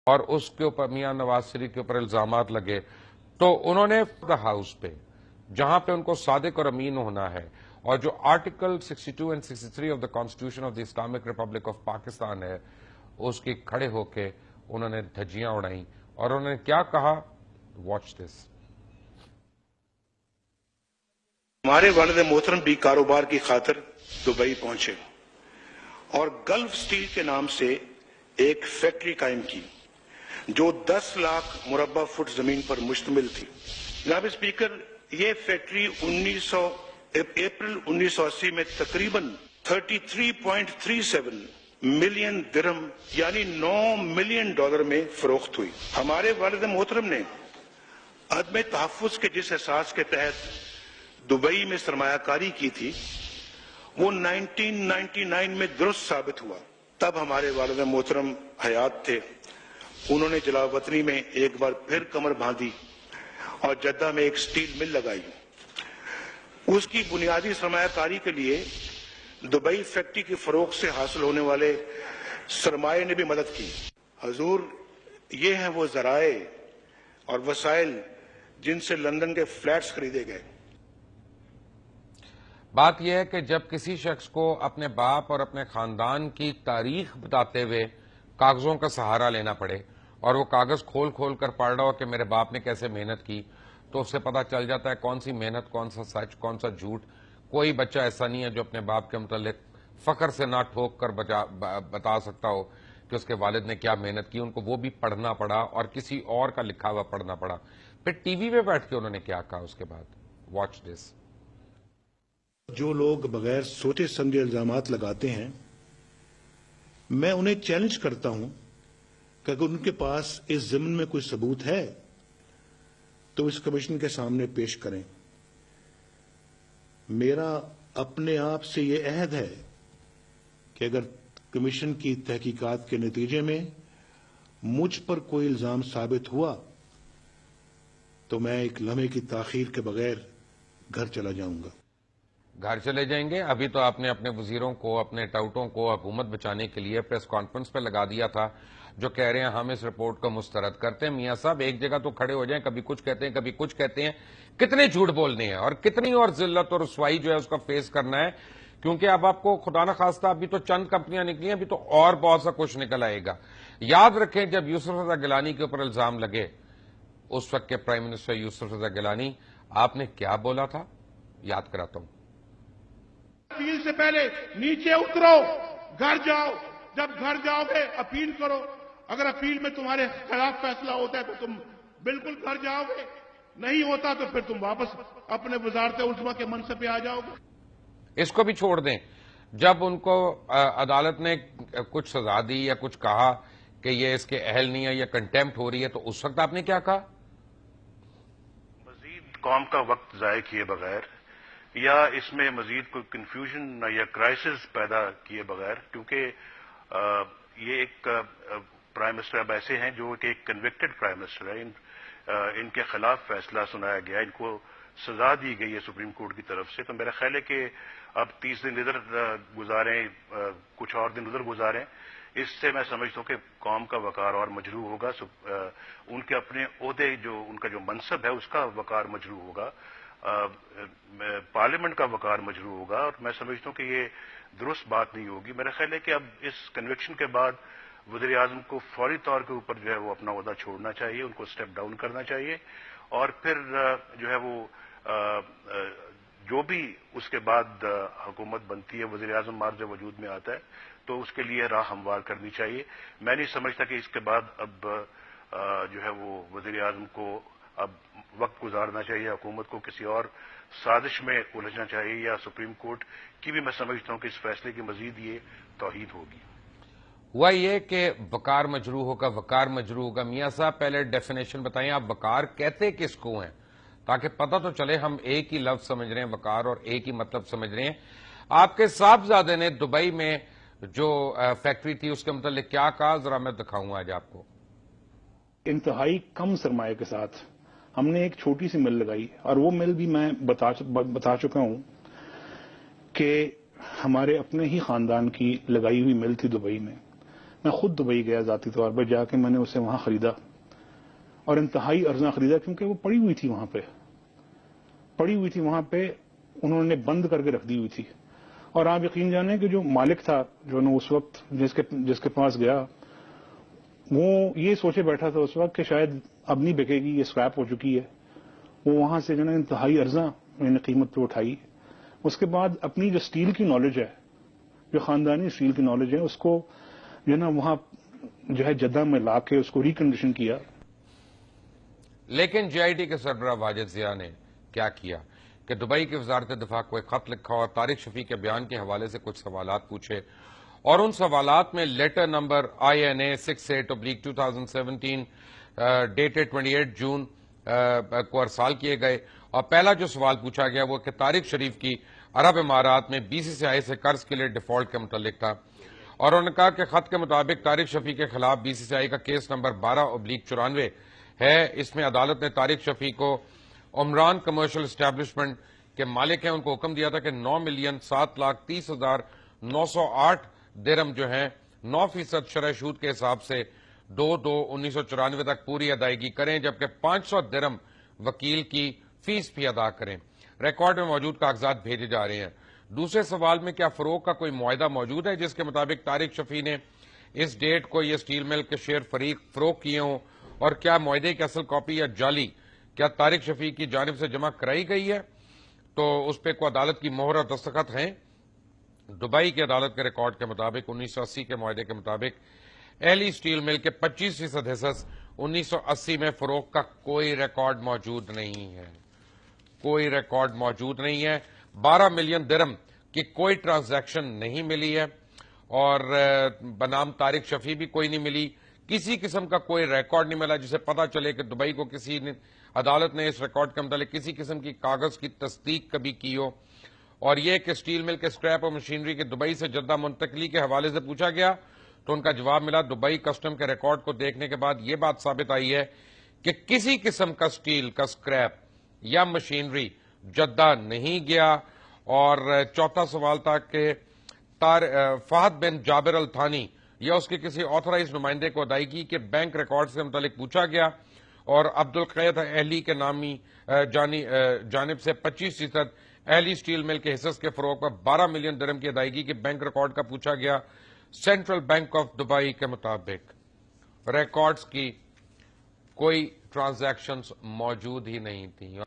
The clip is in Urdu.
اور اس کے اوپر میاں نواز شریف کے اوپر الزامات لگے تو انہوں نے ہاؤس پہ جہاں پہ ان کو صادق اور امین ہونا ہے اور جو article 62 and 63 of the constitution of the Islamic republic of Pakistan ہے اس کی کھڑے ہو کے انہوں نے دھجیاں اڑائیں اور انہوں نے کیا کہا، واچ دس۔ ہمارے والد محترم بھی کاروبار کی خاطر دبئی پہنچے اور گلف سٹیل کے نام سے ایک فیکٹری قائم کی جو 10 لاکھ مربع فٹ زمین پر مشتمل تھی۔ جناب اسپیکر، یہ فیکٹری اپریل 1980 میں تقریباً 33.37 ملین درہم یعنی $9 ملین میں فروخت ہوئی۔ ہمارے والد محترم نے عدم تحفظ کے جس احساس کے تحت دبئی میں سرمایہ کاری کی تھی وہ 1999 میں درست ثابت ہوا۔ تب ہمارے والد محترم حیات تھے۔ انہوں نے جلا وطنی میں ایک بار پھر کمر باندھی اور جدہ میں ایک سٹیل مل لگائی۔ اس کی بنیادی سرمایہ کاری کے لیے دبئی فیکٹری کی فروخت سے حاصل ہونے والے سرمایہ نے بھی مدد کی۔ حضور، یہ ہیں وہ ذرائع اور وسائل جن سے لندن کے فلیٹس خریدے گئے۔ بات یہ ہے کہ جب کسی شخص کو اپنے باپ اور اپنے خاندان کی تاریخ بتاتے ہوئے کاغذوں کا سہارا لینا پڑے اور وہ کاغذ کھول کھول کر پڑھ رہا ہو کہ میرے باپ نے کیسے محنت کی، تو اس سے پتہ چل جاتا ہے کون سی محنت، کون سا سچ، کون سا جھوٹ۔ کوئی بچہ ایسا نہیں ہے جو اپنے باپ کے متعلق فخر سے نہ ٹھوک کر بتا سکتا ہو کہ اس کے والد نے کیا محنت کی۔ ان کو وہ بھی پڑھنا پڑا اور کسی اور کا لکھا ہوا پڑھنا پڑا۔ پھر ٹی وی پہ بیٹھ کے انہوں نے کیا کہا اس کے بعد، واچ دس۔ جو لوگ بغیر سوچے سمجھے الزامات لگاتے ہیں، میں انہیں چیلنج کرتا ہوں کہ اگر ان کے پاس اس ضمن میں کوئی ثبوت ہے تو اس کمیشن کے سامنے پیش کریں۔ میرا اپنے آپ سے یہ عہد ہے کہ اگر کمیشن کی تحقیقات کے نتیجے میں مجھ پر کوئی الزام ثابت ہوا تو میں ایک لمحے کی تاخیر کے بغیر گھر چلا جاؤں گا۔ گھر چلے جائیں گے؟ ابھی تو آپ نے اپنے وزیروں کو، اپنے ٹاؤٹوں کو حکومت بچانے کے لیے پریس کانفرنس پہ لگا دیا تھا جو کہہ رہے ہیں ہم اس رپورٹ کو مسترد کرتے ہیں۔ میاں صاحب ایک جگہ تو کھڑے ہو جائیں، کبھی کچھ کہتے ہیں کبھی کچھ کہتے ہیں۔ کتنے جھوٹ بولنے ہیں اور کتنی اور ذلت اور رسوائی جو ہے اس کا فیس کرنا ہے، کیونکہ اب آپ کو خدا نخواستہ ابھی تو چند کمپنیاں نکلی ہیں، ابھی تو اور بہت سا کچھ نکل آئے گا۔ یاد رکھیں جب یوسف رضا گیلانی کے اوپر الزام لگے، اس وقت کے پرائم منسٹر یوسف رضا گیلانی، آپ نے کیا بولا تھا؟ یاد کراتا ہوں۔ اپیل سے پہلے نیچے اترو، گھر جاؤ، جب گھر جاؤ گے اپیل کرو۔ اگر اپیل میں تمہارے خلاف فیصلہ ہوتا ہے تو تم بالکل گھر جاؤ گے، نہیں ہوتا تو پھر تم واپس اپنے وزارت عظمیٰ کے منصب پہ آ جاؤ گے۔ اس کو بھی چھوڑ دیں، جب ان کو عدالت نے کچھ سزا دی یا کچھ کہا کہ یہ اس کے اہل نہیں ہے یا کنٹیمپٹ ہو رہی ہے، تو اس وقت آپ نے کیا کہا؟ مزید قوم کا وقت ضائع کیے بغیر یا اس میں مزید کوئی کنفیوژن یا کرائسس پیدا کیے بغیر، کیونکہ یہ ایک پرائم منسٹر اب ایسے ہیں جو کہ ایک کنوکٹڈ پرائم منسٹر ہے، ان کے خلاف فیصلہ سنایا گیا، ان کو سزا دی گئی ہے سپریم کورٹ کی طرف سے، تو میرا خیال ہے کہ اب 30 دن ادھر گزاریں، کچھ اور دن ادھر گزاریں، اس سے میں سمجھتا ہوں کہ قوم کا وقار اور مجروح ہوگا، ان کے اپنے عہدے جو ان کا جو منصب ہے اس کا وقار مجروح ہوگا، پارلیمنٹ کا وقار مجروح ہوگا، اور میں سمجھتا ہوں کہ یہ درست بات نہیں ہوگی۔ میرا خیال ہے کہ اب اس کنوکشن کے بعد وزیر اعظم کو فوری طور کے اوپر جو ہے وہ اپنا عہدہ چھوڑنا چاہیے، ان کو سٹیپ ڈاؤن کرنا چاہیے، اور پھر جو ہے وہ جو بھی اس کے بعد حکومت بنتی ہے، وزیر اعظم معرض وجود میں آتا ہے تو اس کے لیے راہ ہموار کرنی چاہیے۔ میں نہیں سمجھتا کہ اس کے بعد اب جو ہے وہ وزیر اعظم کو اب وقت گزارنا چاہیے، حکومت کو کسی اور سازش میں الجھنا چاہیے، یا سپریم کورٹ کی بھی میں سمجھتا ہوں کہ اس فیصلے کی مزید یہ توحید ہوگی۔ ہوا یہ کہ وقار مجروح ہوگا، وقار مجروح ہوگا۔ میاں صاحب پہلے ڈیفینیشن بتائیں، آپ وقار کہتے کس کو ہیں تاکہ پتہ تو چلے ہم ایک ہی لفظ سمجھ رہے ہیں وقار اور ایک ہی مطلب سمجھ رہے ہیں۔ آپ کے صاحبزادے نے دبئی میں جو فیکٹری تھی اس کے متعلق کیا کہا، ذرا میں دکھاؤں آج آپ کو۔ انتہائی کم سرمایہ کے ساتھ ہم نے ایک چھوٹی سی مل لگائی، اور وہ مل بھی میں بتا چکا ہوں کہ ہمارے اپنے ہی خاندان کی لگائی ہوئی مل تھی دبئی میں۔ میں خود دبئی گیا ذاتی طور پر، جا کے میں نے اسے وہاں خریدا اور انتہائی ارزاں خریدا، کیونکہ وہ پڑی ہوئی تھی وہاں پہ انہوں نے بند کر کے رکھ دی ہوئی تھی. اور آپ یقین جانیں کہ جو مالک تھا، جو نا اس وقت جس کے پاس گیا، وہ یہ سوچے بیٹھا تھا اس وقت کہ شاید اب نہیں بکے گی، یہ اسکریپ ہو چکی ہے. وہ وہاں سے جو نا انتہائی ارزاں میں نے قیمت پہ اٹھائی. اس کے بعد اپنی جو اسٹیل کی نالج ہے، جو خاندانی اسٹیل کی نالج ہے، اس کو جو نا وہاں جو ہے جدہ میں لا کے اس کو ریکنڈیشن کیا. لیکن جے آئی ٹی کے سربراہ واجد ضیاء نے کیا کیا کہ دبئی کی وزارت دفاع کو ایک خط لکھا اور طارق شفیق کے بیان کے حوالے سے کچھ سوالات پوچھے، اور ان سوالات میں لیٹر نمبر INA 68/2017 ڈیٹڈ 28 جون کو ارسال کیے گئے. اور پہلا جو سوال پوچھا گیا وہ کہ طارق شریف کی عرب امارات میں BCCI سے قرض کے لیے ڈیفالٹ کے متعلق تھا. اور انہوں نے کہا کہ خط کے مطابق طارق شفیق کے خلاف BCCI کا کیس نمبر 12/94 ہے. اس میں عدالت نے طارق شفیق کو عمران کمرشل اسٹیبلشمنٹ کے مالک ہیں، ان کو حکم دیا تھا کہ 9,07,30,908 درہم جو ہیں 9% شرح سود کے حساب سے 2/2/1994 تک پوری ادائیگی کریں، جبکہ 500 درہم وکیل کی فیس بھی ادا کریں. ریکارڈ میں موجود کاغذات بھیجے جا رہے ہیں. دوسرے سوال میں کیا فروغ کا کوئی معاہدہ موجود ہے جس کے مطابق طارق شفیق نے اس ڈیٹ کو یہ سٹیل مل کے شیئر فروغ کیے ہوں، اور کیا معاہدے کی اصل کاپی یا جعلی کیا طارق شفیق کی جانب سے جمع کرائی گئی ہے؟ تو اس پہ کوئی عدالت کی مہر اور دستخط ہیں. دبئی کی عدالت کے ریکارڈ کے مطابق 1980 کے معاہدے کے مطابق اہلی سٹیل مل کے 25% حصص 1980 میں فروغ کا کوئی ریکارڈ موجود نہیں ہے. 12 ملین درہم کی کوئی ٹرانزیکشن نہیں ملی ہے، اور بنام طارق شفیق بھی کوئی نہیں ملی. کسی قسم کا کوئی ریکارڈ نہیں ملا جسے پتا چلے کہ دبئی کو کسی نے عدالت نے اس ریکارڈ کے متعلق کسی قسم کی کاغذ کی تصدیق کبھی کی ہو. اور یہ کہ سٹیل مل کے سکریپ اور مشینری کے دبئی سے جدہ منتقلی کے حوالے سے پوچھا گیا تو ان کا جواب ملا دبئی کسٹم کے ریکارڈ کو دیکھنے کے بعد یہ بات ثابت آئی ہے کہ کسی قسم کا سٹیل کا سکریپ یا مشینری جدہ نہیں گیا. اور چوتھا سوال تھا کہ فہد بن جابر التھانی یا اس کے کسی آتھرائز نمائندے کو ادائیگی کے بینک ریکارڈ سے متعلق پوچھا گیا، اور عبدالقید اہلی کے نامی جانب سے 25% اہلی سٹیل مل کے حصص کے فروغ پر 12 ملین درہم کی ادائیگی کے بینک ریکارڈ کا پوچھا گیا. سینٹرل بینک آف دبئی کے مطابق ریکارڈز کی کوئی ٹرانزیکشنز موجود ہی نہیں تھیں.